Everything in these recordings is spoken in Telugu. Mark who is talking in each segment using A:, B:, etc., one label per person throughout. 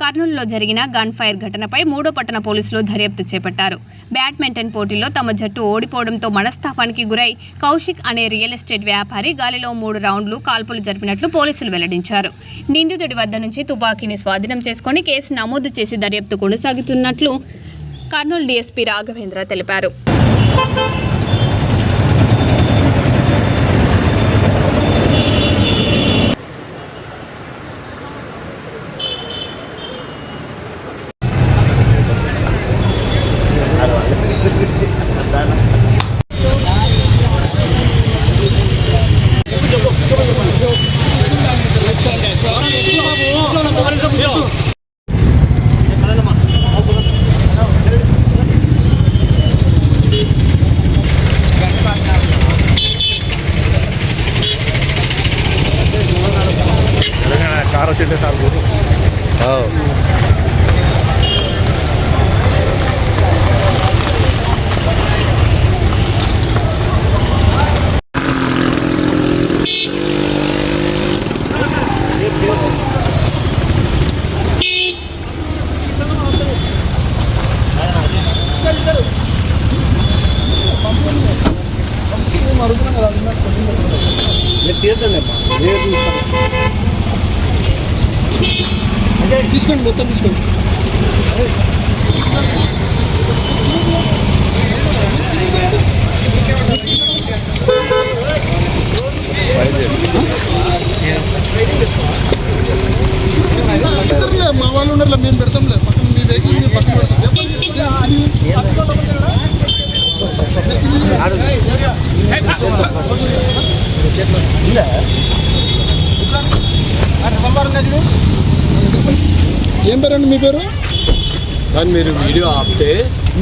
A: కర్నూలులో జరిగిన గన్ ఫైర్ ఘటనపై 3వ పట్టణ పోలీసులు దర్యాప్తు చేపట్టారు. బ్యాడ్మింటన్ పోటీలో తమ జట్టు ఓడిపోవడంతో మనస్తాపానికి గురై కౌశిక్ అనే రియల్ ఎస్టేట్ వ్యాపారి గాలిలో 3 రౌండ్లు కాల్పులు జరిపినట్లు పోలీసులు వెల్లడించారు. నిందితుడి వద్ద నుంచి తుపాకీని స్వాధీనం చేసుకుని కేసు నమోదు చేసి దర్యాప్తు కొనసాగుతున్నట్లు కర్నూలు డీఎస్పీ రాఘవేంద్ర తెలిపారు.
B: వచ్చింటే సార్ తీసుకోండి, మొత్తం తీసుకోండి. మా వాళ్ళు ఉండరు, మేము పెడతాం లేదు. పక్కన మీ వెహికల్ పక్కన ఏం పేరండి మీ పేరు?
C: సార్ మీరు వీడియో ఆపితే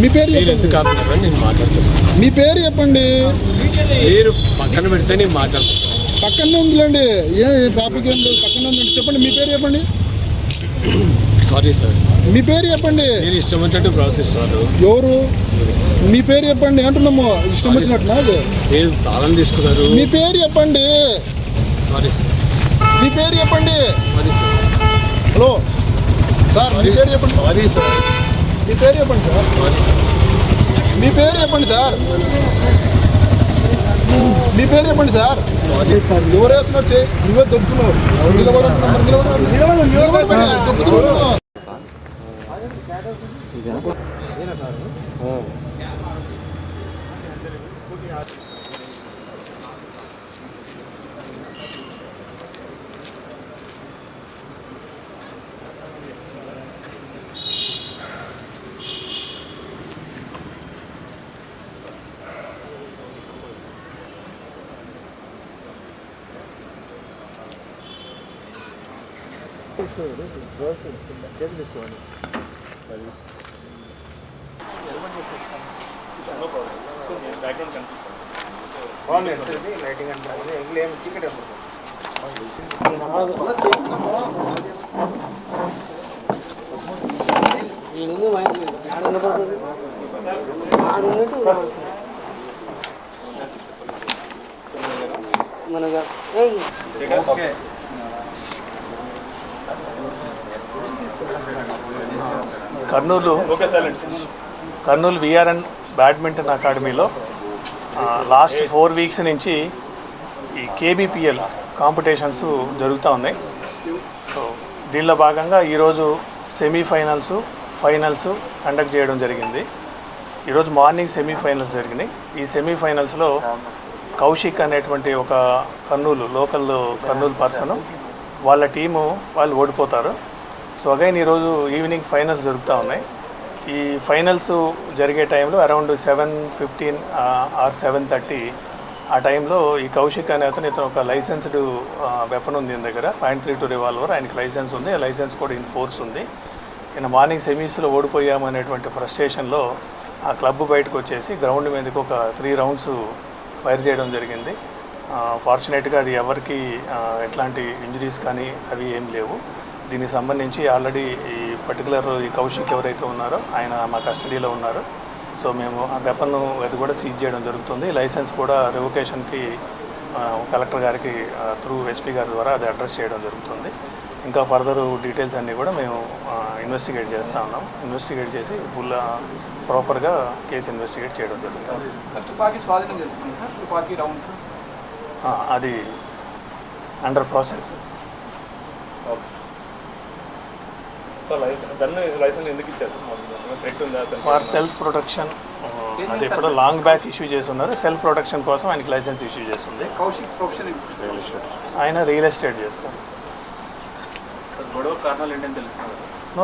B: మీ పేరు
C: ఎందుకు ఆపుతారని నేను మాట్లాడుతున్నాను.
B: మీ పేరు చెప్పండి.
C: మీరు పక్కన పెడితే నేను మాట్లాడుతున్నాను.
B: పక్కనే ఉందిలేండి, ఏ ట్రాఫిక్ ఏం లేదు, పక్కనే ఉందండి. చెప్పండి మీ పేరు చెప్పండి.
C: సారీ సార్,
B: మీ పేరు చెప్పండి.
C: నేను ఇష్టం వచ్చినట్టు ప్రవర్తిస్తారు.
B: ఎవరు? మీ పేరు చెప్పండి అంటున్నాము. ఇష్టం వచ్చినట్టునా?
C: మీరు తాళం తీసుకున్నారు.
B: మీ పేరు చెప్పండి.
C: సారీ సార్,
B: మీ పేరు చెప్పండి.
C: Sorry sir.
B: హలో సార్, మీ పేరు చెప్పండి.
C: సారీ సార్,
B: మీ పేరు చెప్పండి సార్.
C: సారీ సార్,
B: మీ పేరు చెప్పండి సార్. మీ పేరు చెప్పండి సార్.
C: Sorry sir.
B: ఎవరు వేస్తున్నారు? నువ్వే దొబ్బుతున్నావు. దొబ్బుతున్నావు. తీసుకోండి.
D: కర్నూలు విఆర్ఎన్ బ్యాడ్మింటన్ అకాడమీలో లాస్ట్ 4 వీక్స్ నుంచి ఈ కేబీపీఎల్ కాంపిటీషన్స్ జరుగుతూ ఉన్నాయి. సో దీనిలో భాగంగా ఈరోజు సెమీఫైనల్స్, ఫైనల్స్ కండక్ట్ చేయడం జరిగింది. ఈరోజు మార్నింగ్ సెమీఫైనల్స్ జరిగినాయి. ఈ సెమీఫైనల్స్లో కౌశిక్ అనేటువంటి ఒక కర్నూలు పర్సన్, వాళ్ళ టీము వాళ్ళు ఓడిపోతారు. సో అగైన్ ఈరోజు ఈవినింగ్ ఫైనల్స్ జరుగుతూ ఉన్నాయి. ఈ ఫైనల్స్ జరిగే టైంలో అరౌండ్ 7:15 ఆర్ 7:30 ఆ టైంలో ఈ కౌశిక్ అనే అతను ఒక లైసెన్స్డ్ వెపన్ ఉంది ఈయన దగ్గర, .32 రివాల్వర్. ఆయనకి లైసెన్స్ ఉంది, ఆ లైసెన్స్ కూడా ఇన్ ఫోర్స్ ఉంది. ఈయన మార్నింగ్ సెమీస్లో ఓడిపోయామనేటువంటి ఫ్రస్ట్రేషన్లో ఆ క్లబ్ బయటకు వచ్చేసి గ్రౌండ్ మీదకి ఒక 3 రౌండ్స్ ఫైర్ చేయడం జరిగింది. ఫార్చునేట్గా అది ఎవరికి ఎట్లాంటి ఇంజరీస్ కానీ అవి ఏం లేవు. దీనికి సంబంధించి ఆల్రెడీ ఈ పర్టికులర్ ఈ కౌశిక్ ఎవరైతే ఉన్నారో ఆయన మా కస్టడీలో ఉన్నారు. సో మేము ఆ వెపన్ అది కూడా సీజ్ చేయడం జరుగుతుంది. లైసెన్స్ కూడా రివోకేషన్కి కలెక్టర్ గారికి త్రూ ఎస్పీ గారి ద్వారా అది అడ్రస్ చేయడం జరుగుతుంది. ఇంకా ఫర్దర్ డీటెయిల్స్ అన్నీ కూడా మేము ఇన్వెస్టిగేట్ చేస్తూ ఉన్నాం. ఇన్వెస్టిగేట్ చేసి ఫుల్ ప్రాపర్గా కేసు ఇన్వెస్టిగేట్ చేయడం జరుగుతుంది.
E: తుపాకీ స్వాధీనం చేసుకున్నాం సార్, తుపాకీ రౌండ్స్
D: అది అండర్ ప్రాసెస్.
C: లైసెన్స్ ఎందుకు ఇచ్చారు?
D: For self protection. అది ఎప్పుడో లాంగ్ బ్యాక్ ఇష్యూ చేసి ఉన్నారు. సెల్ఫ్ ప్రొటెక్షన్ కోసం ఆయనకి లైసెన్స్ ఇష్యూ చేస్తుంది.
E: కౌశిక్ ప్రొఫెషన్
D: ఆయన రియల్ ఎస్టేట్ చేస్తారు.
C: గొడవ కారణాలు ఏంటని తెలుస్తున్నారు?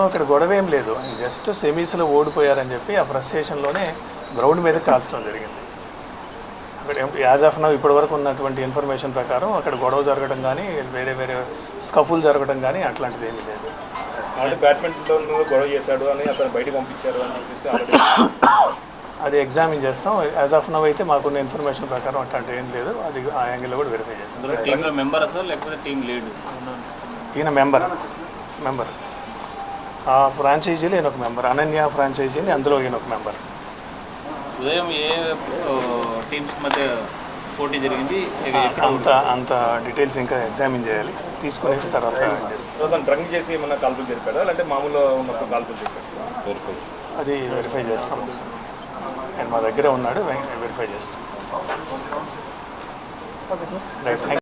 D: ఇక్కడ గొడవ ఏం లేదు. జస్ట్ సెమీస్లో ఓడిపోయారని చెప్పి ఆ ఫ్రస్ట్రేషన్లోనే గ్రౌండ్ మీద కాల్చడం జరిగింది. అక్కడ యాజ్ ఆఫ్ నౌ ఇప్పటి వరకు ఉన్నటువంటి ఇన్ఫర్మేషన్ ప్రకారం అక్కడ గొడవ జరగడం కానీ వేరే వేరే స్కఫుల్ జరగడం కానీ అట్లాంటిది ఏమీ లేదు.
C: అంటే బ్యాడ్మింటన్లో గొడవ చేశాడు అని అతను బయటకు పంపించారు అని చెప్పేసి
D: అది ఎగ్జామిన్ చేస్తాం. యాజ్ ఆఫ్ నవ్ అయితే మాకున్న ఇన్ఫర్మేషన్ ప్రకారం అట్లాంటి ఏం లేదు. అది ఆ యాంగిల్లో కూడా వెరిఫై చేస్తాం.
C: టీంలో మెంబర్ అసలు లేకపోతే టీం లీడ్?
D: ఈయన మెంబర్. ఆ ఫ్రాంచైజీలో ఈయన ఒక మెంబర్. అనన్య ఫ్రాంచైజీని అందులో ఈయన ఒక మెంబర్.
C: ఉదయం ఏ టీమ్స్ మధ్య పోటీ జరిగింది?
D: అంత డీటెయిల్స్ ఇంకా ఎగ్జామిన్ చేయాలి. తీసుకునేసి తర్వాత చేస్తాం.
C: డ్రంక్ చేసి ఏమన్నా కాల్పులు జరిపాడా లేదంటే మామూలుగా ఉన్నప్పుడు కాల్పులు జరిపాడు?
D: అది వెరిఫై చేస్తాం. ఆయన మా దగ్గరే ఉన్నాడు, వెరిఫై చేస్తాం. రైట్.